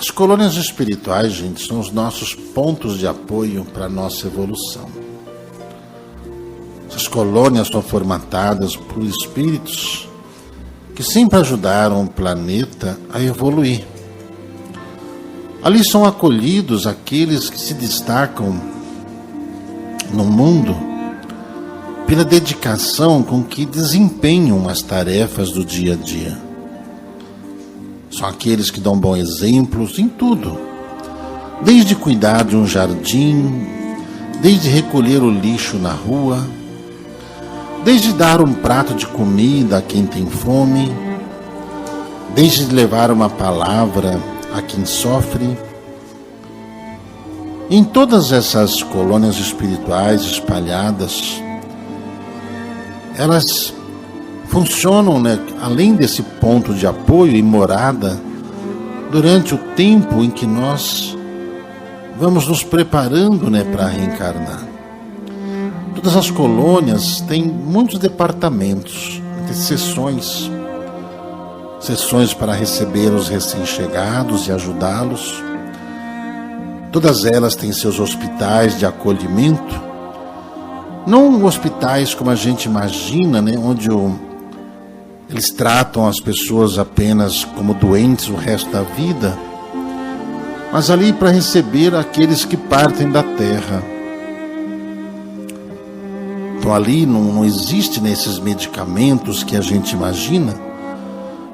As colônias espirituais, gente, são os nossos pontos de apoio para a nossa evolução. Essas colônias são formatadas por espíritos que sempre ajudaram o planeta a evoluir. Ali são acolhidos aqueles que se destacam no mundo pela dedicação com que desempenham as tarefas do dia a dia. São aqueles que dão bons exemplos em tudo, desde cuidar de um jardim, desde recolher o lixo na rua, desde dar um prato de comida a quem tem fome, desde levar uma palavra a quem sofre. Em todas essas colônias espirituais espalhadas, elas funcionam, além desse ponto de apoio e morada, durante o tempo em que nós vamos nos preparando, para reencarnar. Todas as colônias têm muitos departamentos, sessões para receber os recém-chegados e ajudá-los. Todas elas têm seus hospitais de acolhimento, não hospitais como a gente imagina, onde eles tratam as pessoas apenas como doentes o resto da vida, mas ali para receber aqueles que partem da terra. Então ali não existe nesses medicamentos que a gente imagina.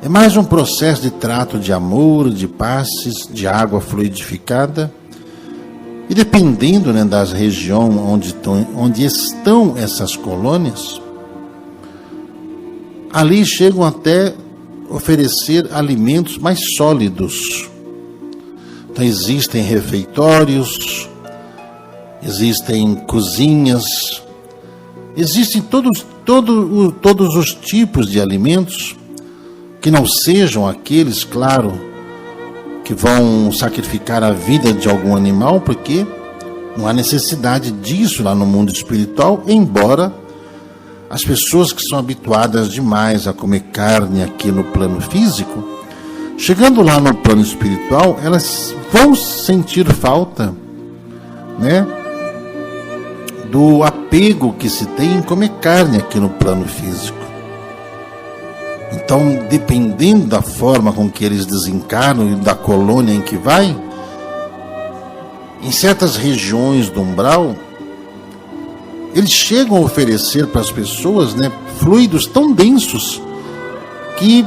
É mais um processo de trato de amor, de passes, de água fluidificada. E dependendo das regiões onde estão essas colônias, ali chegam até oferecer alimentos mais sólidos. Então existem refeitórios, existem cozinhas, existem todos os tipos de alimentos que não sejam aqueles, claro, que vão sacrificar a vida de algum animal, porque não há necessidade disso lá no mundo espiritual, embora as pessoas que são habituadas demais a comer carne aqui no plano físico, chegando lá no plano espiritual, elas vão sentir falta, do apego que se tem em comer carne aqui no plano físico. Então, dependendo da forma com que eles desencarnam e da colônia em que vai, em certas regiões do umbral, eles chegam a oferecer para as pessoas, fluidos tão densos que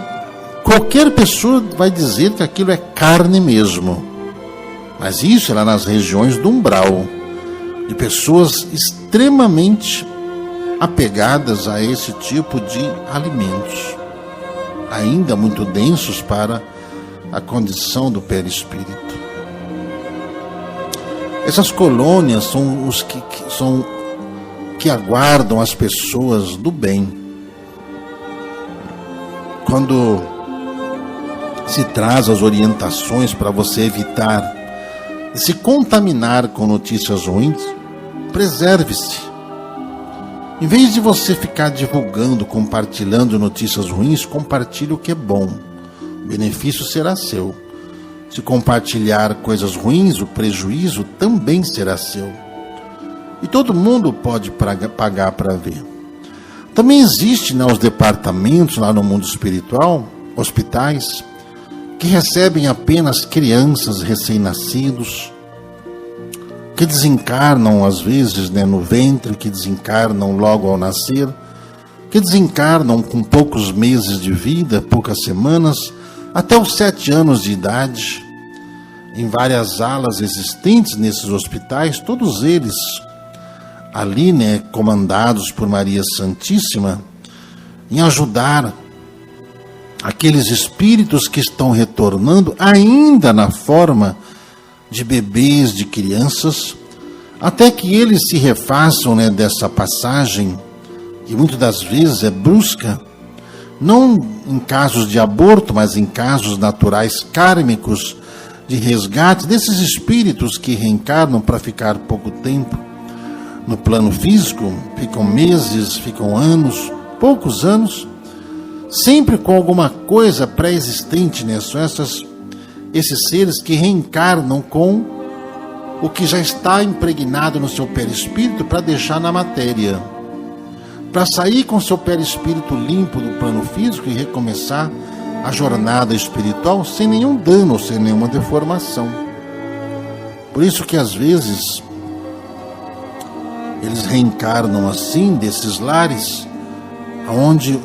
qualquer pessoa vai dizer que aquilo é carne mesmo. Mas isso é lá nas regiões do umbral, de pessoas extremamente apegadas a esse tipo de alimentos, ainda muito densos para a condição do perispírito. Essas colônias são os que aguardam as pessoas do bem. Quando se traz as orientações para você evitar de se contaminar com notícias ruins, preserve-se. Em vez de você ficar divulgando, compartilhando notícias ruins, compartilhe o que é bom. O benefício será seu. Se compartilhar coisas ruins, o prejuízo também será seu. E todo mundo pode pagar para ver. Também existem os departamentos lá no mundo espiritual, hospitais, que recebem apenas crianças recém-nascidos, que desencarnam às vezes no ventre, que desencarnam logo ao nascer, que desencarnam com poucos meses de vida, poucas semanas, até os 7 anos de idade, em várias alas existentes nesses hospitais, todos eles ali, comandados por Maria Santíssima, em ajudar aqueles espíritos que estão retornando ainda na forma de bebês, de crianças, até que eles se refaçam dessa passagem, que muitas das vezes é brusca, não em casos de aborto, mas em casos naturais kármicos, de resgate desses espíritos que reencarnam para ficar pouco tempo no plano físico, ficam meses, ficam anos, poucos anos, sempre com alguma coisa pré-existente, São essas esses seres que reencarnam com o que já está impregnado no seu perispírito para deixar na matéria, para sair com seu perispírito limpo do plano físico e recomeçar a jornada espiritual sem nenhum dano, sem nenhuma deformação. Por isso que às vezes eles reencarnam assim, desses lares, onde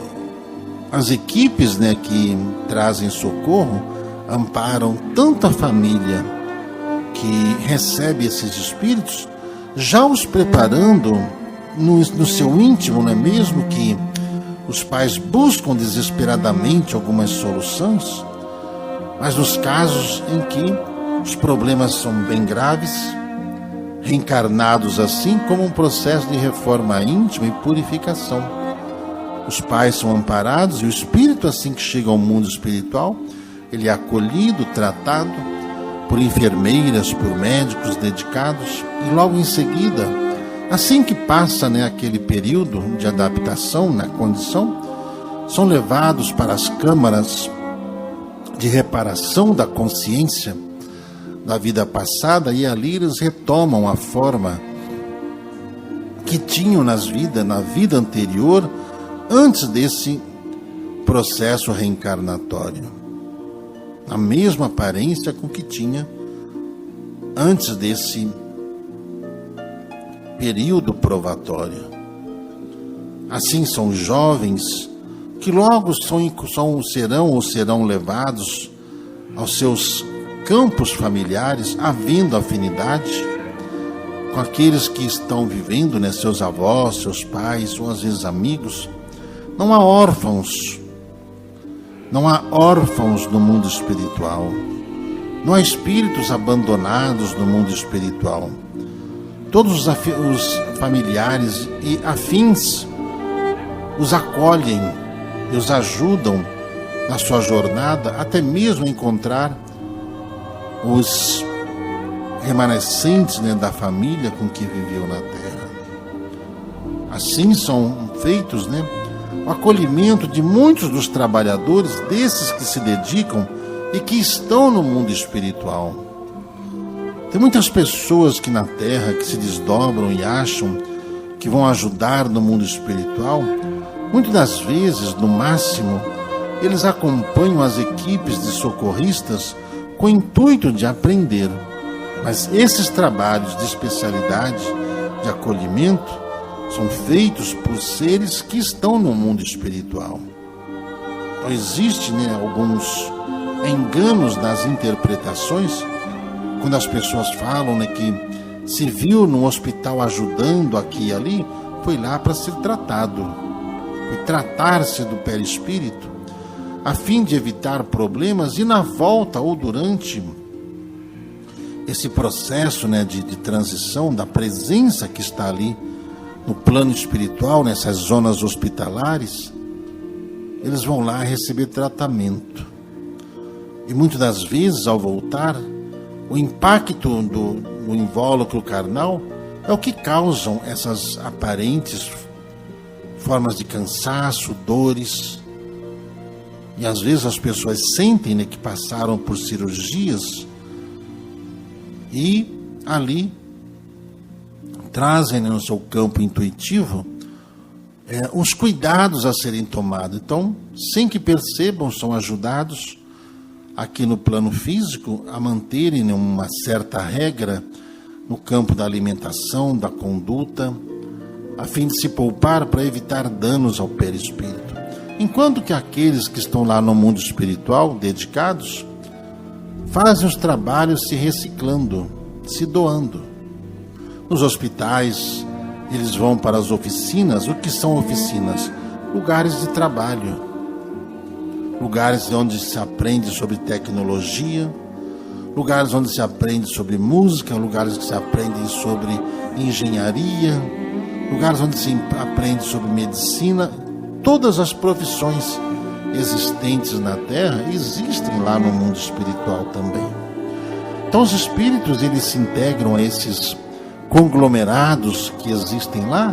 as equipes, né, que trazem socorro, amparam tanta família que recebe esses espíritos, já os preparando no seu íntimo, não é mesmo que os pais buscam desesperadamente algumas soluções, mas nos casos em que os problemas são bem graves, reencarnados assim como um processo de reforma íntima e purificação. Os pais são amparados e o espírito, assim que chega ao mundo espiritual, ele é acolhido, tratado por enfermeiras, por médicos dedicados, e logo em seguida, assim que passa, né, aquele período de adaptação na condição, são levados para as câmaras de reparação da consciência da vida passada, e ali eles retomam a forma que tinham na vida anterior, antes desse processo reencarnatório, a mesma aparência com que tinha antes desse período provatório. Assim são jovens que logo serão levados aos seus campos familiares, havendo afinidade com aqueles que estão vivendo, né, seus avós, seus pais, ou às vezes amigos. Não há órfãos no mundo espiritual. Não há espíritos abandonados no mundo espiritual. Todos os familiares e afins os acolhem e os ajudam na sua jornada, até mesmo encontrar os remanescentes, né, da família com que viveu na Terra. Assim são feitos, né, o acolhimento de muitos dos trabalhadores, desses que se dedicam e que estão no mundo espiritual. Tem muitas pessoas que na Terra que se desdobram e acham que vão ajudar no mundo espiritual. Muitas das vezes, no máximo, eles acompanham as equipes de socorristas com o intuito de aprender. Mas esses trabalhos de especialidade, de acolhimento, são feitos por seres que estão no mundo espiritual. Então existem, né, alguns enganos nas interpretações, quando as pessoas falam, né, que se viu no hospital ajudando aqui e ali, foi lá para ser tratado, foi tratar-se do perispírito, a fim de evitar problemas, e na volta ou durante esse processo, né, de transição da presença que está ali no plano espiritual, nessas zonas hospitalares, eles vão lá receber tratamento. E muitas das vezes, ao voltar, o impacto do invólucro carnal é o que causam essas aparentes formas de cansaço, dores. E às vezes as pessoas sentem, né, que passaram por cirurgias e ali trazem, né, no seu campo intuitivo os cuidados a serem tomados. Então, sem que percebam, são ajudados aqui no plano físico a manterem, né, uma certa regra no campo da alimentação, da conduta, a fim de se poupar para evitar danos ao perispírito. Enquanto que aqueles que estão lá no mundo espiritual, dedicados, fazem os trabalhos se reciclando, se doando. Nos hospitais, eles vão para as oficinas. O que são oficinas? Lugares de trabalho, lugares onde se aprende sobre tecnologia, lugares onde se aprende sobre música, lugares que se aprende sobre engenharia, lugares onde se aprende sobre medicina. Todas as profissões existentes na Terra existem lá no mundo espiritual também. Então os espíritos, eles se integram a esses conglomerados que existem lá,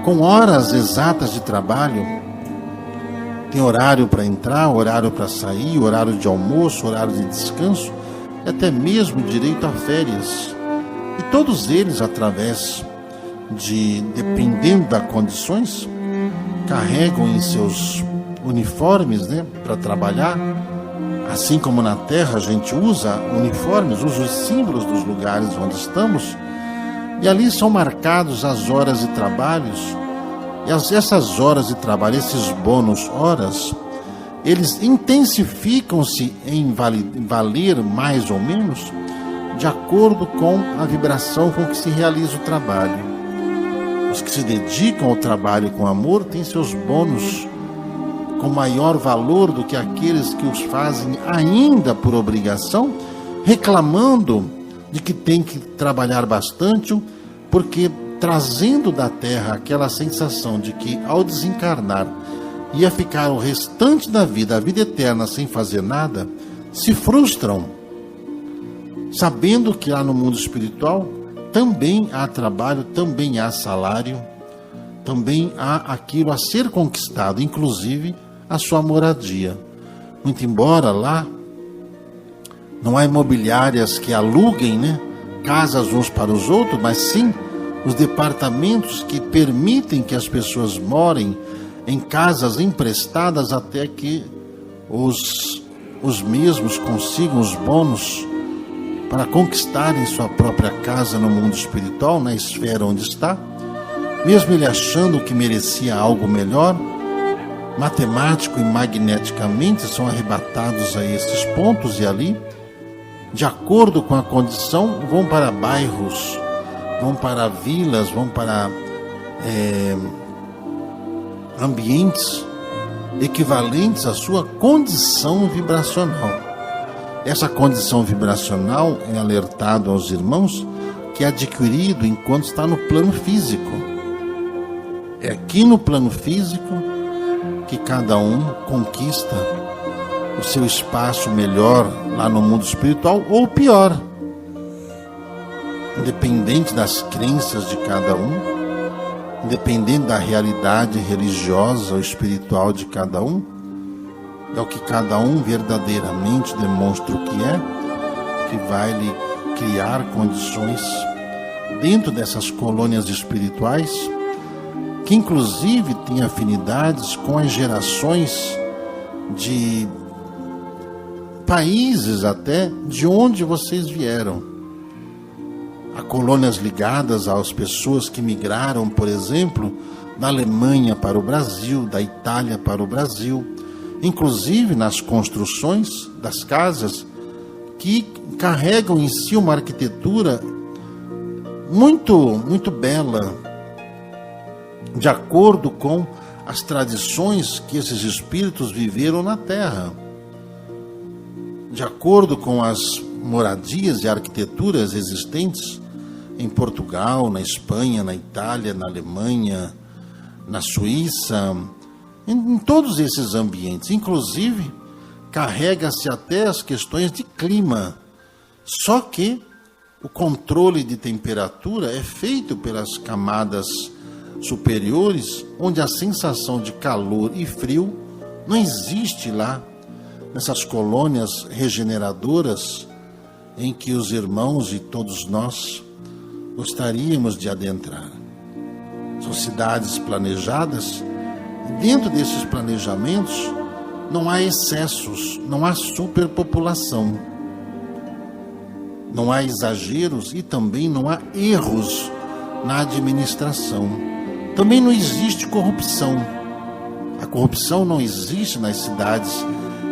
com horas exatas de trabalho. Tem horário para entrar, horário para sair, horário de almoço, horário de descanso, e até mesmo direito a férias. E todos eles, através dependendo das condições, carregam em seus uniformes, né, para trabalhar. Assim como na terra a gente usa uniformes, usa os símbolos dos lugares onde estamos, e ali são marcados as horas de trabalhos, e essas horas de trabalho, esses bônus horas, eles intensificam-se em valer mais ou menos de acordo com a vibração com que se realiza o trabalho. Os que se dedicam ao trabalho com amor têm seus bônus com maior valor do que aqueles que os fazem ainda por obrigação, reclamando de que tem que trabalhar bastante, porque trazendo da terra aquela sensação de que ao desencarnar ia ficar o restante da vida, a vida eterna, sem fazer nada, se frustram, sabendo que lá no mundo espiritual também há trabalho, também há salário, também há aquilo a ser conquistado, inclusive a sua moradia. Muito embora lá não há imobiliárias que aluguem, né, casas uns para os outros, mas sim os departamentos que permitem que as pessoas morem em casas emprestadas até que os mesmos consigam os bônus para conquistarem sua própria casa no mundo espiritual, na esfera onde está, mesmo ele achando que merecia algo melhor, matemático e magneticamente são arrebatados a esses pontos e ali, de acordo com a condição, vão para bairros, vão para vilas, vão para ambientes equivalentes à sua condição vibracional. Essa condição vibracional é alertado aos irmãos que é adquirido enquanto está no plano físico. É aqui no plano físico que cada um conquista o seu espaço melhor lá no mundo espiritual, ou pior, independente das crenças de cada um, independente da realidade religiosa ou espiritual de cada um, é o que cada um verdadeiramente demonstra o que é, que vai lhe criar condições dentro dessas colônias espirituais, que inclusive têm afinidades com as gerações de países até de onde vocês vieram. Há colônias ligadas às pessoas que migraram, por exemplo, da Alemanha para o Brasil, da Itália para o Brasil, inclusive nas construções das casas, que carregam em si uma arquitetura muito bela, de acordo com as tradições que esses espíritos viveram na Terra, de acordo com as moradias e arquiteturas existentes em Portugal, na Espanha, na Itália, na Alemanha, na Suíça, em todos esses ambientes. Inclusive, carrega-se até as questões de clima. Só que o controle de temperatura é feito pelas camadas superiores, onde a sensação de calor e frio não existe lá, nessas colônias regeneradoras em que os irmãos e todos nós gostaríamos de adentrar. São cidades planejadas, e dentro desses planejamentos não há excessos, não há superpopulação, não há exageros e também não há erros na administração. Também não existe corrupção. A corrupção não existe nas cidades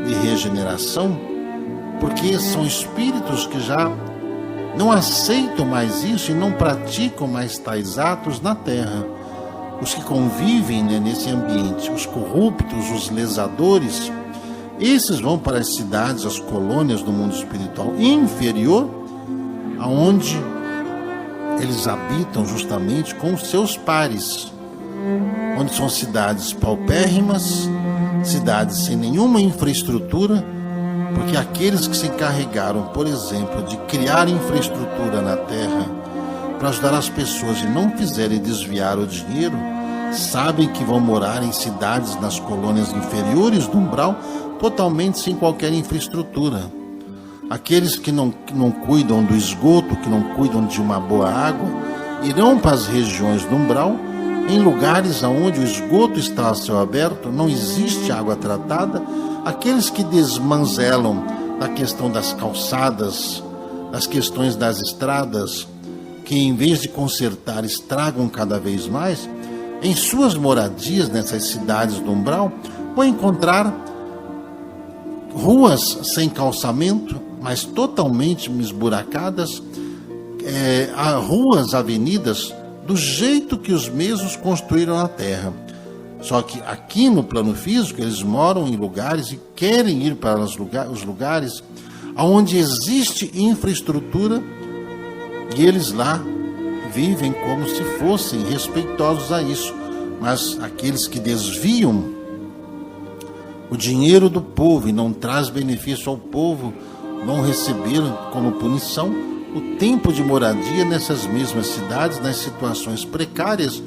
de regeneração, porque são espíritos que já não aceitam mais isso e não praticam mais tais atos na Terra. Os que convivem, né, nesse ambiente, os corruptos, os lesadores, esses vão para as cidades, as colônias do mundo espiritual inferior, aonde eles habitam justamente com os seus pares, onde são cidades paupérrimas, cidades sem nenhuma infraestrutura, porque aqueles que se encarregaram, por exemplo, de criar infraestrutura na Terra para ajudar as pessoas e não quiserem desviar o dinheiro, sabem que vão morar em cidades nas colônias inferiores do umbral, totalmente sem qualquer infraestrutura. aqueles que não cuidam do esgoto, que não cuidam de uma boa água, irão para as regiões do umbral, em lugares onde o esgoto está a céu aberto, não existe água tratada. Aqueles que desmanzelam a questão das calçadas, as questões das estradas, que em vez de consertar estragam cada vez mais, em suas moradias nessas cidades do umbral, vão encontrar ruas sem calçamento, mas totalmente esburacadas, ruas, avenidas, do jeito que os mesmos construíram na terra. Só que aqui no plano físico eles moram em lugares e querem ir para os lugares onde existe infraestrutura, e eles lá vivem como se fossem respeitosos a isso. Mas aqueles que desviam o dinheiro do povo e não traz benefício ao povo, vão receber como punição o tempo de moradia nessas mesmas cidades, nas situações precárias,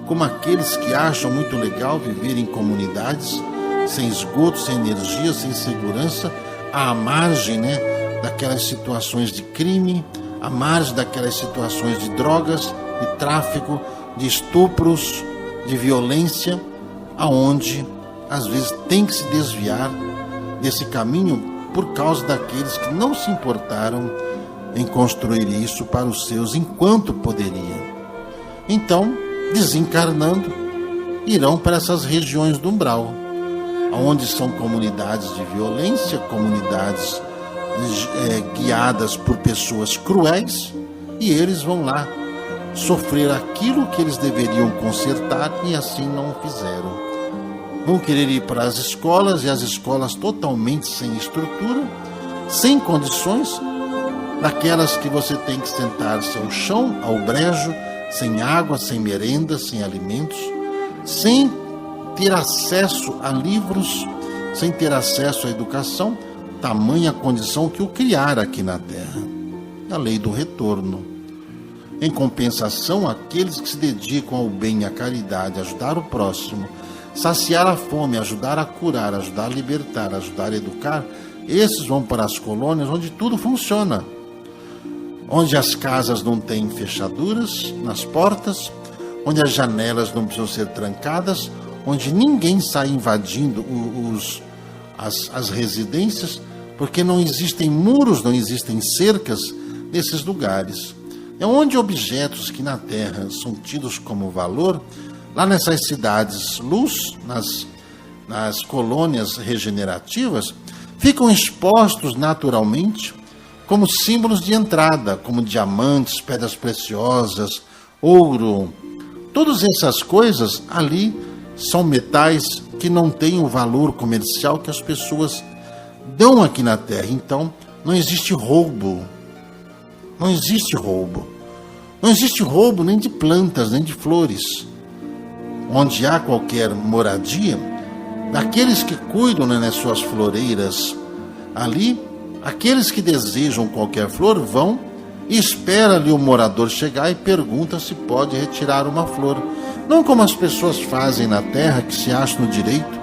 como aqueles que acham muito legal viver em comunidades sem esgoto, sem energia, sem segurança, à margem, daquelas situações de crime, à margem daquelas situações de drogas, de tráfico, de estupros, de violência, aonde às vezes tem que se desviar desse caminho por causa daqueles que não se importaram em construir isso para os seus enquanto poderiam. Então, desencarnando, irão para essas regiões do umbral, onde são comunidades de violência, comunidades guiadas por pessoas cruéis, e eles vão lá sofrer aquilo que eles deveriam consertar e assim não fizeram. Vão querer ir para as escolas, e as escolas totalmente sem estrutura, sem condições, daquelas que você tem que sentar-se ao chão, ao brejo, sem água, sem merenda, sem alimentos, sem ter acesso a livros, sem ter acesso à educação, tamanha condição que o criara aqui na Terra, a lei do retorno. Em compensação, aqueles que se dedicam ao bem e à caridade, ajudar o próximo, saciar a fome, ajudar a curar, ajudar a libertar, ajudar a educar, esses vão para as colônias onde tudo funciona, onde as casas não têm fechaduras nas portas, onde as janelas não precisam ser trancadas, onde ninguém sai invadindo as residências, porque não existem muros, não existem cercas nesses lugares. É onde objetos que na Terra são tidos como valor, lá nessas cidades luz, nas colônias regenerativas, ficam expostos naturalmente como símbolos de entrada, como diamantes, pedras preciosas, ouro. Todas essas coisas ali são metais que não têm o valor comercial que as pessoas dão aqui na Terra. Então, não existe roubo. Não existe roubo. Não existe roubo nem de plantas, nem de flores. Onde há qualquer moradia, daqueles que cuidam nas suas floreiras, ali, aqueles que desejam qualquer flor vão e espera ali o morador chegar e pergunta se pode retirar uma flor. Não como as pessoas fazem na Terra, que se acham no direito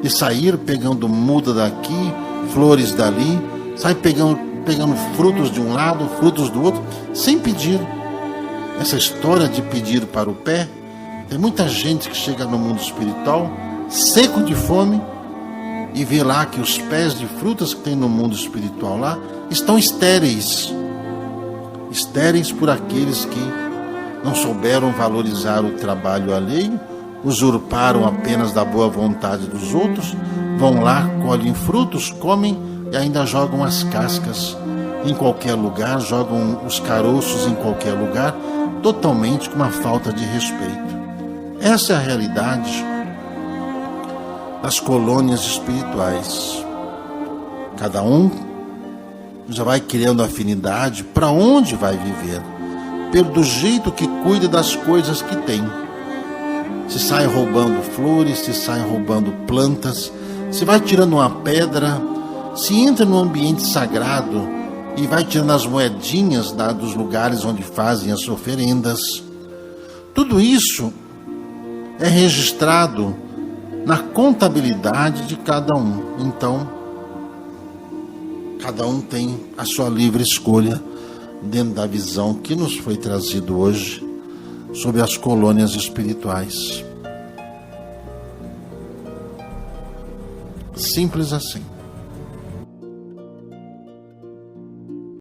de sair pegando muda daqui, flores dali, sai pegando frutos de um lado, frutos do outro, sem pedir. Essa história de pedir para o pé, tem muita gente que chega no mundo espiritual, seco de fome, e vê lá que os pés de frutas que tem no mundo espiritual lá, estão estéreis. Estéreis por aqueles que não souberam valorizar o trabalho alheio, usurparam apenas da boa vontade dos outros, vão lá, colhem frutos, comem e ainda jogam as cascas em qualquer lugar, jogam os caroços em qualquer lugar, totalmente com uma falta de respeito. Essa é a realidade das colônias espirituais. Cada um já vai criando afinidade para onde vai viver, do jeito que cuida das coisas que tem. Se sai roubando flores, se sai roubando plantas, se vai tirando uma pedra, se entra no ambiente sagrado e vai tirando as moedinhas dos lugares onde fazem as oferendas. Tudo isso é registrado na contabilidade de cada um. Então, Cada um tem a sua livre escolha dentro da visão que nos foi trazido hoje sobre as colônias espirituais. Simples assim.